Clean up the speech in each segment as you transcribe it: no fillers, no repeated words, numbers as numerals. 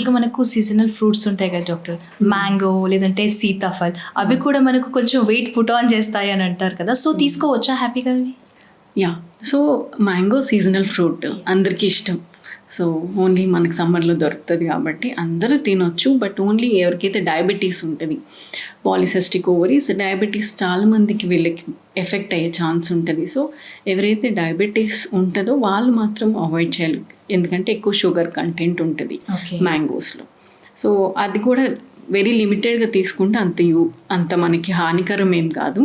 దాంట్లో మనకు seasonal fruits ఉంటాయి కదా డాక్టర్, మ్యాంగో లేదంటే సీతాఫల్, అవి కూడా మనకు కొంచెం వెయిట్ పుట్ ఆన్ చేస్తాయి అని అంటారు కదా, సో తీసుకోవచ్చా హ్యాపీగా అవి? Yeah, so mango seasonal fruit అందరికీ ఇష్టం. సో ఓన్లీ మనకి సమ్మర్లో దొరుకుతుంది కాబట్టి అందరూ తినొచ్చు. బట్ ఓన్లీ ఎవరికైతే డయాబెటీస్ ఉంటుంది, పాలిసిస్టిక్ ఓవరీస్, డయాబెటీస్ చాలామందికి వీళ్ళకి ఎఫెక్ట్ అయ్యే ఛాన్స్ ఉంటుంది. సో ఎవరైతే డయాబెటీస్ ఉంటుందో వాళ్ళు మాత్రం అవాయిడ్ చేయాలి, ఎందుకంటే ఎక్కువ షుగర్ కంటెంట్ ఉంటుంది మ్యాంగోస్లో. సో అది కూడా వెరీ లిమిటెడ్గా తీసుకుంటే అంత మనకి హానికరం ఏం కాదు.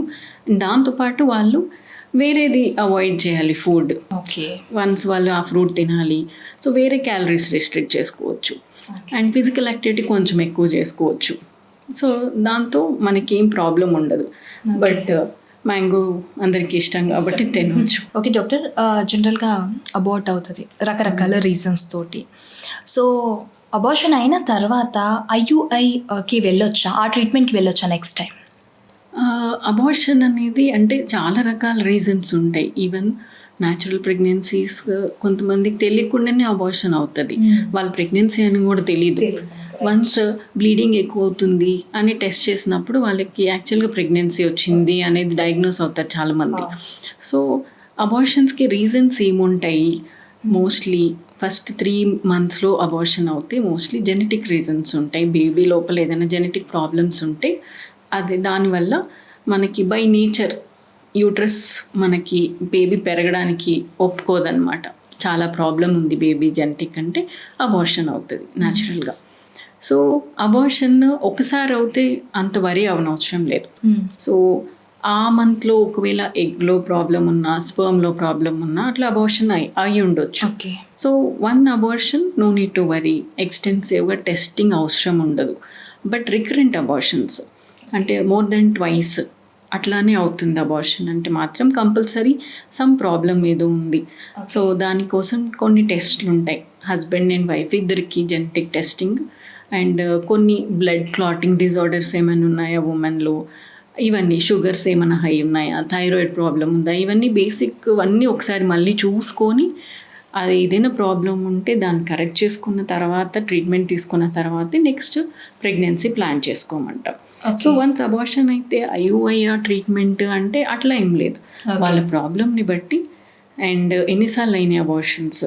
దాంతోపాటు వాళ్ళు వేరేది అవాయిడ్ చేయాలి ఫుడ్. ఓకే, వన్స్ వాళ్ళు ఆ ఫ్రూట్ తినాలి, సో వేరే క్యాలరీస్ రెస్ట్రిక్ట్ చేసుకోవచ్చు. అండ్ ఫిజికల్ యాక్టివిటీ కొంచెం ఎక్కువ చేసుకోవచ్చు. సో దాంతో మనకి ఏం ప్రాబ్లం ఉండదు. బట్ మ్యాంగో అందరికీ ఇష్టం కాబట్టి తినవచ్చు. ఓకే డాక్టర్, జనరల్గా అబార్ట్ అవుతుంది రకరకాల రీజన్స్ తోటి. సో అబార్షన్ అయిన తర్వాత IUIకి వెళ్ళొచ్చా, ఆ ట్రీట్మెంట్కి వెళ్ళొచ్చా నెక్స్ట్ టైం? అబార్షన్ అనేది అంటే చాలా రకాల రీజన్స్ ఉంటాయి. ఈవెన్ న్యాచురల్ ప్రెగ్నెన్సీస్ కొంతమందికి తెలియకుండానే అబార్షన్ అవుతుంది, వాళ్ళ ప్రెగ్నెన్సీ అని కూడా తెలియదు. వన్స్ బ్లీడింగ్ ఎక్కువ అవుతుంది అని టెస్ట్ చేసినప్పుడు వాళ్ళకి యాక్చువల్గా ప్రెగ్నెన్సీ వచ్చింది అనేది డయాగ్నోస్ అవుతారు చాలామంది. సో అబార్షన్స్కి రీజన్స్ ఏముంటాయి? మోస్ట్లీ ఫస్ట్ 3 monthsలో అబార్షన్ అవుతే మోస్ట్లీ జెనెటిక్ రీజన్స్ ఉంటాయి. బేబీ లోపల ఏదైనా జెనెటిక్ ప్రాబ్లమ్స్ ఉంటే అది దానివల్ల మనకి బై నేచర్ యూట్రస్ మనకి బేబీ పెరగడానికి ఒప్పుకోదన్నమాట. చాలా ప్రాబ్లం ఉంది బేబీ జెనెటిక్ అంటే అబార్షన్ అవుతుంది న్యాచురల్గా. సో అబార్షన్ ఒకసారి అవుతే అంత వరీ అవనవసరం లేదు. సో ఆ మంత్లో ఒకవేళ ఎగ్లో ప్రాబ్లం ఉన్నా, స్పర్మ్లో ప్రాబ్లం ఉన్నా అట్లా అబార్షన్ అయి ఉండొచ్చు. So 1 abortion no need to worry, ఎక్స్టెన్సివ్గా టెస్టింగ్ అవసరం ఉండదు. బట్ రికరెంట్ అబార్షన్స్ అంటే మోర్ దెన్ ట్వైస్ అట్లానే అవుతుంది అబార్షన్ అంటే మాత్రం కంపల్సరీ సమ్ ప్రాబ్లం ఏదో ఉంది. సో దానికోసం కొన్ని టెస్ట్లు ఉంటాయి, హస్బెండ్ అండ్ వైఫ్ ఇద్దరికి జెనెటిక్ టెస్టింగ్. అండ్ కొన్ని బ్లడ్ క్లాటింగ్ డిజార్డర్స్ ఏమైనా ఉన్నాయా ఉమెన్లో, ఇవన్నీ షుగర్స్ ఏమైనా హై ఉన్నాయా, థైరాయిడ్ ప్రాబ్లం ఉందా, ఇవన్నీ బేసిక్ అన్నీ ఒకసారి మళ్ళీ చూసుకొని అది ఏదైనా ప్రాబ్లం ఉంటే దాన్ని కరెక్ట్ చేసుకున్న తర్వాత ట్రీట్మెంట్ తీసుకున్న తర్వాతే నెక్స్ట్ ప్రెగ్నెన్సీ ప్లాన్ చేసుకోమంటాం. సో వన్స్ అబార్షన్ అయితే IUI ట్రీట్మెంట్ అంటే అట్లా ఏం లేదు, వాళ్ళ ప్రాబ్లమ్ని బట్టి. అండ్ ఎన్నిసార్లు అయినాయి అబార్షన్స్,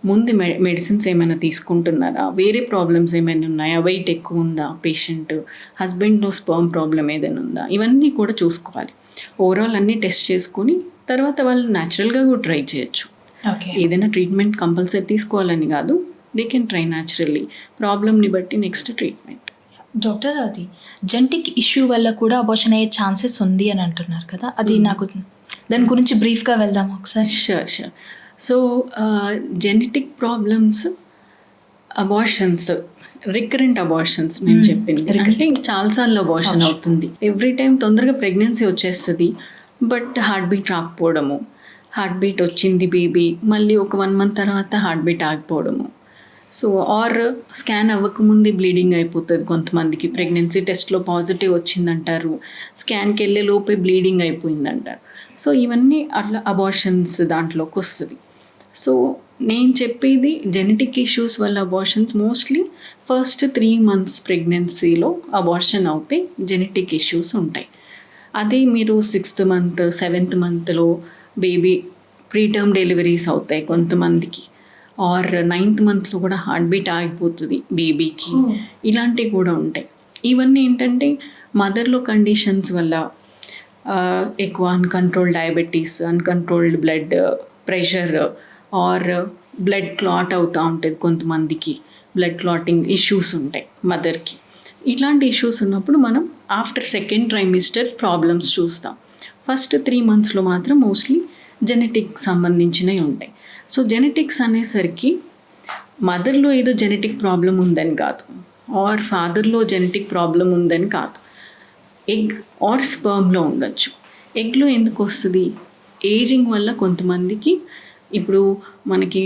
ముందు మెడిసిన్స్ ఏమైనా తీసుకుంటున్నారా, వేరే ప్రాబ్లమ్స్ ఏమైనా ఉన్నాయా, వెయిట్ ఎక్కువ ఉందా పేషెంట్, హస్బెండ్లో స్పర్మ్ ప్రాబ్లం ఏదైనా ఉందా, ఇవన్నీ కూడా చూసుకోవాలి. ఓవరాల్ అన్నీ టెస్ట్ చేసుకుని తర్వాత వాళ్ళు న్యాచురల్గా కూడా ట్రై చేయొచ్చు. ఏదైనా ట్రీట్మెంట్ కంపల్సరీ తీసుకోవాలని కాదు, దే కెన్ ట్రై న్యాచురల్లీ, ప్రాబ్లమ్ని బట్టి నెక్స్ట్ ట్రీట్మెంట్. డాక్టర్, అది జెనెటిక్ ఇష్యూ వల్ల కూడా అబార్షన్ అయ్యే ఛాన్సెస్ ఉంది అని అంటున్నారు కదా, అది నాకు దాని గురించి బ్రీఫ్గా వెళ్దాం ఒకసారి. Sure. So genetic problems, abortions, recurrent abortions నేను చెప్పింది అంటే చాలాసార్లు అబార్షన్ అవుతుంది. ఎవ్రీ టైం తొందరగా ప్రెగ్నెన్సీ వచ్చేస్తుంది, బట్ హార్ట్ బీట్ రాకపోవడము, హార్ట్ బీట్ వచ్చింది బేబీ మళ్ళీ ఒక 1 month తర్వాత హార్ట్ బీట్ ఆగిపోవడము. సో ఆర్ స్కాన్ అవ్వకముందే బ్లీడింగ్ అయిపోతుంది కొంతమందికి, ప్రెగ్నెన్సీ టెస్ట్లో పాజిటివ్ వచ్చిందంటారు, స్కాన్కి వెళ్ళే లోపే బ్లీడింగ్ అయిపోయిందంటారు. సో ఇవన్నీ అట్లా అబార్షన్స్ దాంట్లోకి వస్తుంది. సో నేను చెప్పేది జెనెటిక్ ఇష్యూస్ వల్ల అబార్షన్స్ మోస్ట్లీ ఫస్ట్ 3 months ప్రెగ్నెన్సీలో అబార్షన్ అవుతే జెనెటిక్ ఇష్యూస్ ఉంటాయి. అదే మీరు 6th month 7th monthలో బేబీ ప్రీటర్మ్ డెలివరీస్ అవుతాయి కొంతమందికి, ఆర్ 9th monthలో కూడా హార్ట్ బీట్ ఆగిపోతుంది బేబీకి, ఇలాంటివి కూడా ఉంటాయి. ఇవన్నీ ఏంటంటే మదర్లో కండిషన్స్ వల్ల ఎక్కువ uncontrolled diabetes, uncontrolled blood pressure, or blood clot అవుతూ ఉంటుంది కొంతమందికి, బ్లడ్ క్లాటింగ్ ఇష్యూస్ ఉంటాయి మదర్కి. ఇట్లాంటి ఇష్యూస్ ఉన్నప్పుడు మనం ఆఫ్టర్ 2nd trimester ప్రాబ్లమ్స్ చూస్తాం. ఫస్ట్ 3 monthsలో మాత్రం మోస్ట్లీ జెనెటిక్ సంబంధించినవి ఉంటాయి. సో జెనెటిక్స్ అనేసరికి మదర్లో ఏదో జెనెటిక్ ప్రాబ్లం ఉందని కాదు, ఆర్ ఫాదర్లో జెనెటిక్ ప్రాబ్లం ఉందని కాదు, ఎగ్ ఆర్ స్పర్మ్లో ఉండొచ్చు. ఎగ్లో ఎందుకు వస్తుంది? ఏజింగ్ వల్ల కొంతమందికి ఇప్పుడు మనకి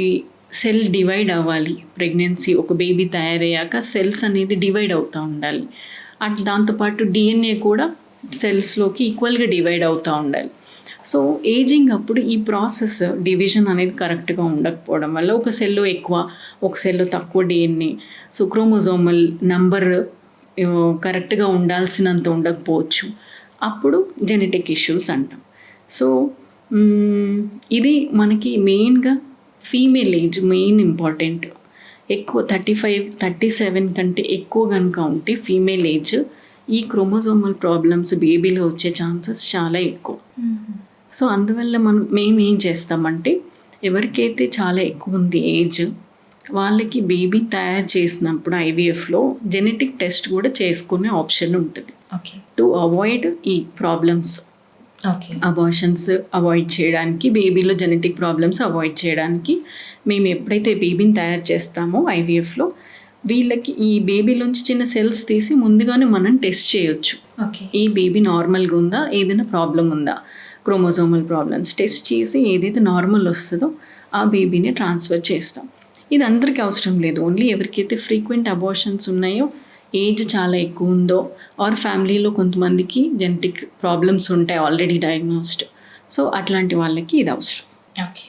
సెల్ డివైడ్ అవ్వాలి, ప్రెగ్నెన్సీ ఒక బేబీ తయారయ్యాక సెల్స్ అనేది డివైడ్ అవుతూ ఉండాలి. అట్లా దాంతోపాటు DNA కూడా సెల్స్లోకి ఈక్వల్గా డివైడ్ అవుతూ ఉండాలి. సో ఏజింగ్ అప్పుడు ఈ ప్రాసెస్ డివిజన్ అనేది కరెక్ట్గా ఉండకపోవడం వల్ల ఒక సెల్లో ఎక్కువ ఒక సెల్లో తక్కువ DNA, సో క్రోమోజోమల్ నంబర్ కరెక్ట్గా ఉండాల్సినంత ఉండకపోవచ్చు, అప్పుడు జెనెటిక్ ఇష్యూస్ అంటాం. సో ఇది మనకి మెయిన్గా ఫీమేల్ ఏజ్ మెయిన్ ఇంపార్టెంట్. ఎక్కువ 35, 37 కంటే ఎక్కువ కనుక ఉంటే ఫీమేల్ ఏజ్ ఈ క్రోమోజోమల్ ప్రాబ్లమ్స్ బేబీలో వచ్చే ఛాన్సెస్ చాలా ఎక్కువ. సో అందువల్ల మేము ఏం చేస్తామంటే ఎవరికైతే చాలా ఎక్కువ ఉంది ఏజ్ వాళ్ళకి బేబీ తయారు చేసినప్పుడు IVFలో జెనెటిక్ టెస్ట్ కూడా చేసుకునే ఆప్షన్ ఉంటుంది. ఓకే. టు అవాయిడ్ ఈ ప్రాబ్లమ్స్, ఓకే. అబార్షన్స్ అవాయిడ్ చేయడానికి, బేబీలో జెనెటిక్ ప్రాబ్లమ్స్ అవాయిడ్ చేయడానికి మేము ఎప్పుడైతే బేబీని తయారు చేస్తామో IVFలో వీళ్ళకి ఈ బేబీలోంచి చిన్న సెల్స్ తీసి ముందుగానే మనం టెస్ట్ చేయొచ్చు. ఓకే. ఈ బేబీ నార్మల్గా ఉందా, ఏదైనా ప్రాబ్లం ఉందా, క్రోమోజోమల్ ప్రాబ్లమ్స్ టెస్ట్ చేసి ఏదైతే నార్మల్ వస్తుందో ఆ బేబీని ట్రాన్స్ఫర్ చేస్తాం. ఇది అందరికీ అవసరం లేదు, ఓన్లీ ఎవరికైతే ఫ్రీక్వెంట్ అబార్షన్స్ ఉన్నాయో, ఏజ్ చాలా ఎక్కువ ఉందో, ఆర్ ఫ్యామిలీలో కొంతమందికి జెనెటిక్ ప్రాబ్లమ్స్ ఉంటాయి ఆల్రెడీ డయాగ్నోస్డ్, సో అట్లాంటి వాళ్ళకి ఇది అవసరం. ఓకే.